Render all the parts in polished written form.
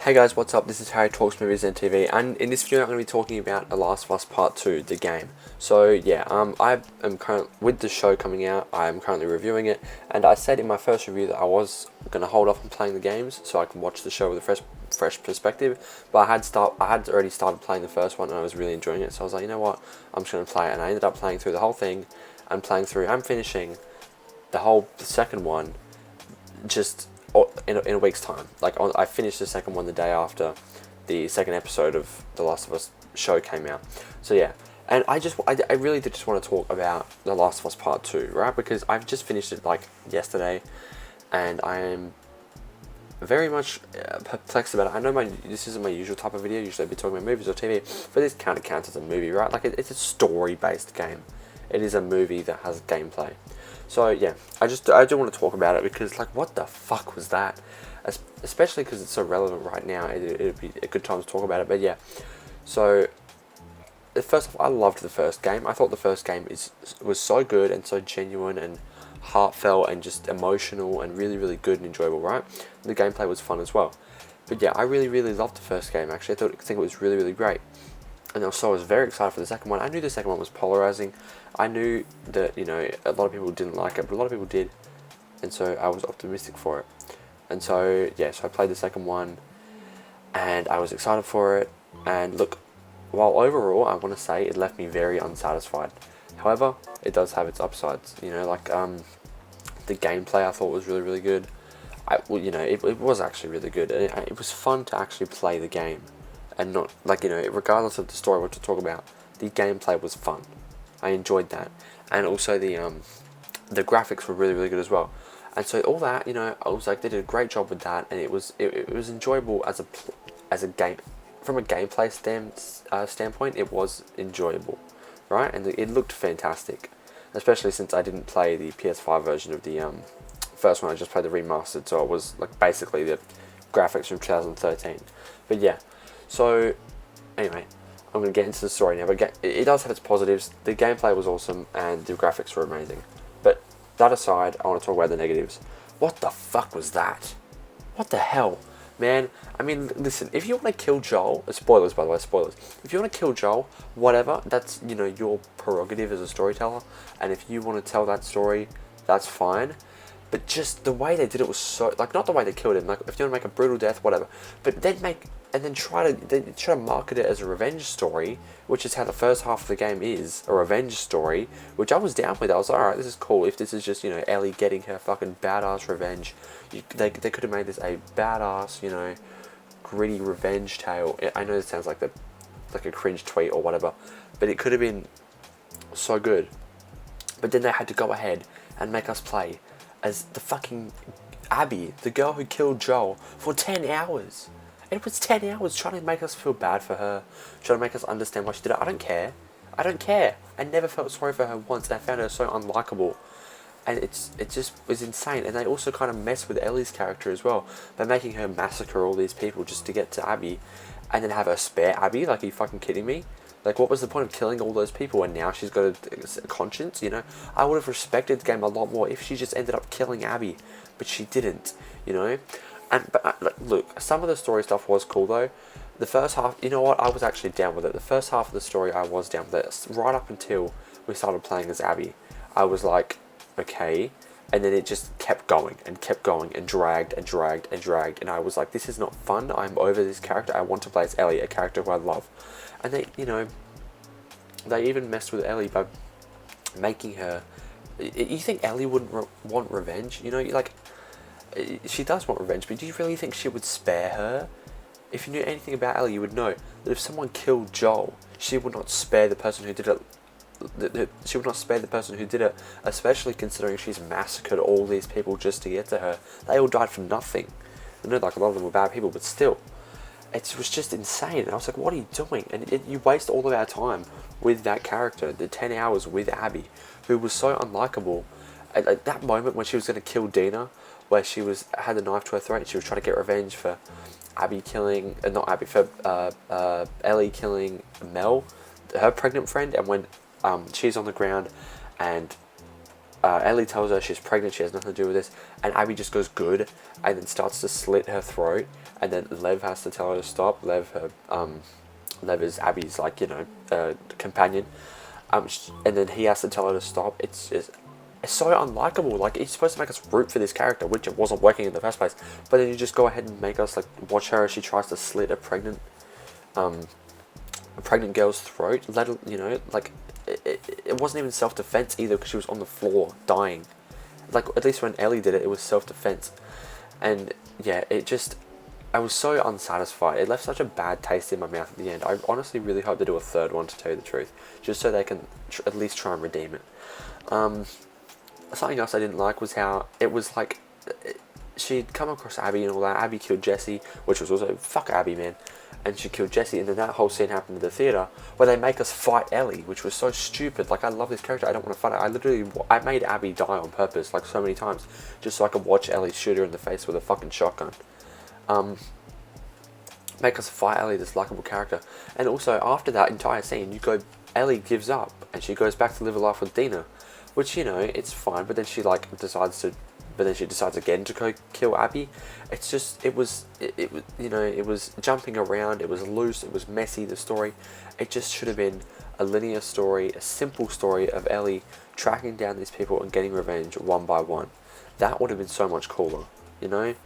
Hey guys, what's up? This is Harry Talks Movies and TV, and in this video I'm going to be talking about The Last of Us Part 2, the game. So yeah, I am currently, with the show coming out, I am currently reviewing it, and I said in my first review that I was going to hold off on playing the games so I can watch the show with a fresh perspective, but I had already started playing the first one and I was really enjoying it, so I was like, you know what, I'm just going to play it, and I ended up playing through the whole thing, and finishing the second one just in a week's time. I finished the second one the day after the second episode of The Last of Us show came out. So yeah, and I really did just want to talk about The Last of Us Part 2, right? Because I've just finished it like yesterday, and I am very much perplexed about it. I know this isn't my usual type of video. Usually I'd be talking about movies or TV, but this kind of counts as a movie, right? Like it's a story-based game. It is a movie that has gameplay. So yeah, I do want to talk about it because like, what the fuck was that? Especially because it's so relevant right now. It'd be a good time to talk about it. But yeah, so first off, I loved the first game. I thought the first game was so good and so genuine and heartfelt and just emotional and really, really good and enjoyable, right? The gameplay was fun as well. But yeah, I really, really loved the first game. Actually, I think it was really, really great. And also I was very excited for the second one. I knew the second one was polarizing. I knew that, you know, a lot of people didn't like it, but a lot of people did. And so I was optimistic for it. And so, yeah, so I played the second one, and I was excited for it. And look, while overall, I want to say it left me very unsatisfied. However, it does have its upsides. You know, like, the gameplay I thought was really, really good. It was actually really good. And it was fun to actually play the game. And not, like, you know, regardless of the story, what to talk about, the gameplay was fun. I enjoyed that. And also the graphics were really, really good as well. And so all that, you know, I was like, they did a great job with that, and it was enjoyable as a game. From a gameplay standpoint, it was enjoyable, right? And it looked fantastic, especially since I didn't play the PS5 version of the first one. I just played the remastered, so it was like basically the graphics from 2013. But yeah. So, anyway, I'm going to get into the story now, but it does have its positives. The gameplay was awesome, and the graphics were amazing. But that aside, I want to talk about the negatives. What the fuck was that? What the hell? Man, I mean, listen, if you want to kill Joel, spoilers by the way, spoilers. If you want to kill Joel, whatever, that's, you know, your prerogative as a storyteller, and if you want to tell that story, that's fine. But just the way they did it was so, like, not the way they killed him, like, if you want to make a brutal death, whatever, but then try to market it as a revenge story, which is how the first half of the game is, a revenge story, which I was down with. I was like, alright, this is cool. If this is just, you know, Ellie getting her fucking badass revenge, they could have made this a badass, you know, gritty revenge tale. I know it sounds like a cringe tweet or whatever, but it could have been so good. But then they had to go ahead and make us play as the fucking Abby, the girl who killed Joel, for 10 hours. It was 10 hours trying to make us feel bad for her, trying to make us understand why she did it. I don't care. I never felt sorry for her once, and I found her so unlikable. And it just was insane. And they also kind of messed with Ellie's character as well, by making her massacre all these people just to get to Abby, and then have her spare Abby. Like, are you fucking kidding me? Like, what was the point of killing all those people and now she's got a conscience, you know? I would have respected the game a lot more if she just ended up killing Abby, but she didn't, you know? But look, some of the story stuff was cool though. The first half, you know what, I was actually down with it. The first half of the story, I was down with it. Right up until we started playing as Abby, I was like, okay. And then it just kept going and dragged, and I was like, this is not fun. I'm over this character. I want to play as Ellie, a character who I love. And they, you know, they even messed with Ellie by making her. You think Ellie wouldn't want revenge? You know, like, she does want revenge, but do you really think she would spare her? If you knew anything about Ellie, you would know that if someone killed Joel, she would not spare the person who did it. She would not spare the person who did it, especially considering she's massacred all these people just to get to her. They all died for nothing. I know, like, a lot of them were bad people, but still. It was just insane. And I was like, what are you doing? And you waste all of our time with that character, the 10 hours with Abby, who was so unlikable. At that moment when she was going to kill Dina, where she had a knife to her throat and she was trying to get revenge for Abby killing, for Ellie killing Mel, her pregnant friend, and when she's on the ground and Ellie tells her she's pregnant, she has nothing to do with this, and Abby just goes good, and then starts to slit her throat, and then Lev has to tell her to stop. Lev is Abby's, like, you know, companion, and then he has to tell her to stop. It's so unlikable. Like, it's supposed to make us root for this character, which it wasn't working in the first place, but then you just go ahead and make us, like, watch her as she tries to slit a pregnant girl's throat. You know, like, it wasn't even self-defense either, because she was on the floor dying. Like, at least when Ellie did it, it was self-defense. And yeah, I was so unsatisfied. It left such a bad taste in my mouth at the end. I honestly really hope they do a third one, to tell you the truth, just so they can at least try and redeem it. Something else I didn't like was how it was like, she'd come across Abby and all that. Abby killed Jesse, which was also, fuck Abby, man. And she killed Jesse, and then that whole scene happened in the theater where they make us fight Ellie, which was so stupid. Like, I love this character, I don't want to fight her. I made Abby die on purpose, like, so many times, just so I could watch Ellie shoot her in the face with a fucking shotgun. Make us fight Ellie, this likable character. And also, after that entire scene, Ellie gives up, and she goes back to live a life with Dina, which, you know, it's fine, but then she, like, decides again to go kill Abby. It's just, it was, you know, it was jumping around, it was loose, it was messy, the story. It just should have been a linear story, a simple story of Ellie tracking down these people and getting revenge one by one. That would have been so much cooler, you know?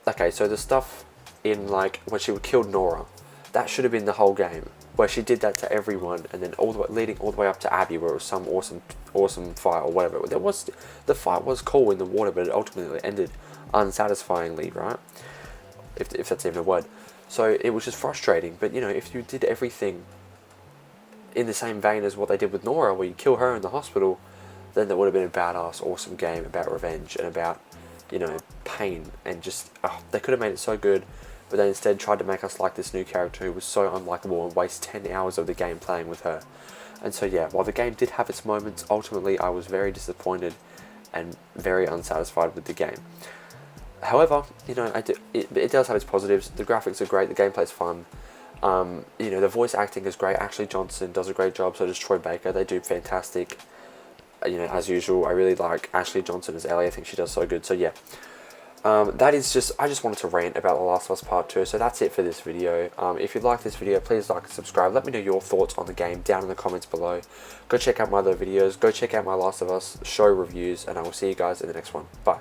Okay, so the stuff in, like, when she killed Nora, that should have been the whole game, where she did that to everyone, and then leading all the way up to Abby, where it was some awesome fight or whatever. The fight was cool in the water, but it ultimately ended unsatisfyingly, right? If that's even a word. So it was just frustrating. But, you know, if you did everything in the same vein as what they did with Nora, where you kill her in the hospital, then that would have been a badass, awesome game about revenge and about, you know, pain, and just, they could have made it so good. But they instead tried to make us like this new character who was so unlikable and waste 10 hours of the game playing with her. And so yeah, while the game did have its moments, ultimately I was very disappointed and very unsatisfied with the game. However, you know, it does have its positives. The graphics are great, the gameplay's fun. You know, the voice acting is great. Ashley Johnson does a great job, so does Troy Baker. They do fantastic. You know, as usual, I really like Ashley Johnson as Ellie. I think she does so good. So yeah. That is just, I just wanted to rant about The Last of Us Part 2, so that's it for this video. If you like this video, please like and subscribe. Let me know your thoughts on the game down in the comments below. Go check out my other videos, go check out my Last of Us show reviews, and I will see you guys in the next one. Bye.